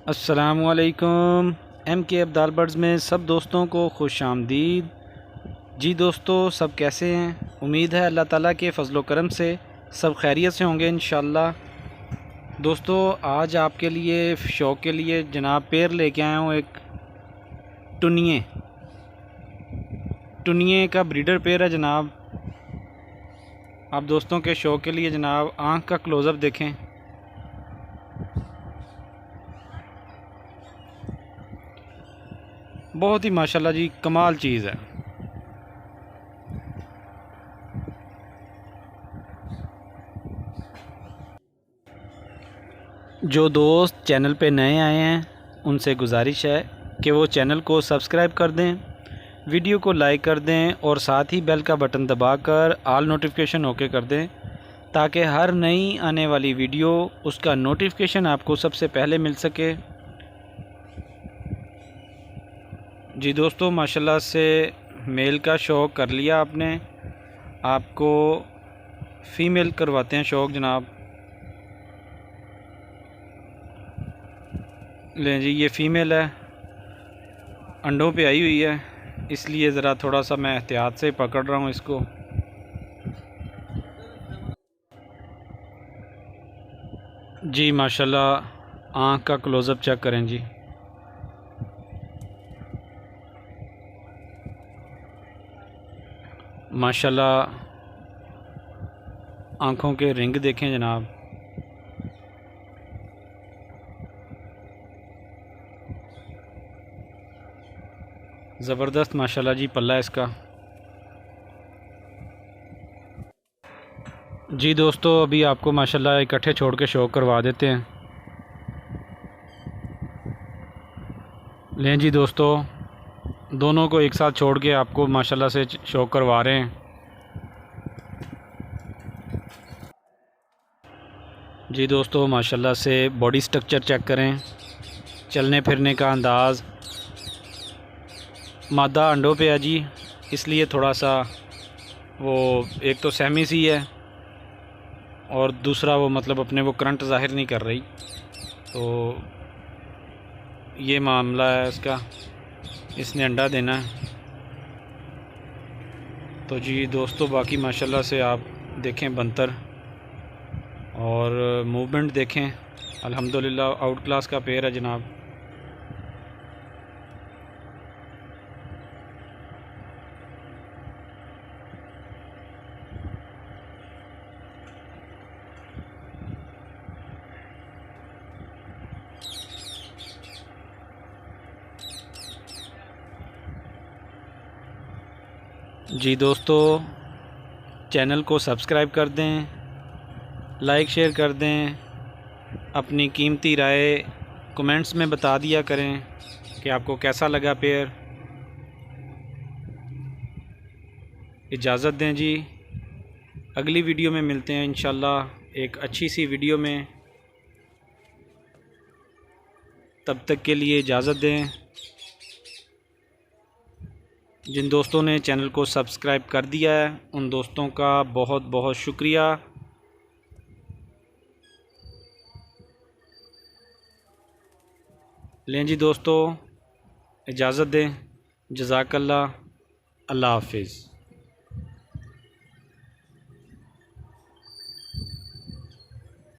अस्सलामुअलैकुम। MK Abdal birds में सब दोस्तों को खुश आमदीद। जी दोस्तों, सब कैसे हैं? उम्मीद है अल्लाह ताला के फ़ज़ल व करम से सब खैरियत से होंगे इंशाअल्लाह। दोस्तों, आज आपके लिए शौक़ के लिए जनाब पेड़ लेके आया हूँ। एक टुनिए का ब्रीडर पेड़ है जनाब। आप दोस्तों के शौक़ के लिए जनाब आँख का क्लोज़अप देखें। बहुत ही माशाल्लाह जी कमाल चीज़ है। जो दोस्त चैनल पे नए आए हैं उनसे गुजारिश है कि वो चैनल को सब्सक्राइब कर दें, वीडियो को लाइक कर दें और साथ ही बेल का बटन दबाकर ऑल नोटिफिकेशन ओके कर दें, ताकि हर नई आने वाली वीडियो उसका नोटिफिकेशन आपको सबसे पहले मिल सके। जी दोस्तों, माशाल्लाह से मेल का शौक़ कर लिया आपने, आपको फ़ीमेल करवाते हैं शौक़ जनाब। लें जी, ये फ़ीमेल है, अंडों पे आई हुई है, इसलिए ज़रा थोड़ा सा मैं एहतियात से पकड़ रहा हूँ इसको। जी माशाल्लाह, आँख का क्लोज़अप चेक करें जी। माशाल्लाह, आँखों के रिंग देखें जनाब। ज़बरदस्त माशाल्लाह जी पल्ला इसका। जी दोस्तों, अभी आपको माशाल्लाह इकट्ठे छोड़ के शौक़ करवा देते हैं। लें जी दोस्तों, दोनों को एक साथ छोड़ के आपको माशाल्लाह से शौक़ करवा रहे हैं। जी दोस्तों, माशाल्लाह से बॉडी स्ट्रक्चर चेक करें, चलने फिरने का अंदाज़। मादा अंडों पे है जी, इसलिए थोड़ा सा वो एक तो सहमी सी है और दूसरा वो मतलब अपने वो करंट ज़ाहिर नहीं कर रही, तो ये मामला है इसका। इसने अंडा देना है। तो जी दोस्तों, बाकी माशाल्लाह से आप देखें बंतर और मूवमेंट देखें, अल्हम्दुलिल्लाह आउट क्लास का पेयर है जनाब। जी दोस्तों, चैनल को सब्सक्राइब कर दें, लाइक शेयर कर दें, अपनी कीमती राय कमेंट्स में बता दिया करें कि आपको कैसा लगा पेयर। इजाज़त दें जी, अगली वीडियो में मिलते हैं इंशाल्लाह एक अच्छी सी वीडियो में। तब तक के लिए इजाज़त दें। जिन दोस्तों ने चैनल को सब्सक्राइब कर दिया है उन दोस्तों का बहुत बहुत शुक्रिया। लें जी दोस्तों, इजाज़त दें। जज़ाकल्लाह। अल्लाह हाफ़िज़।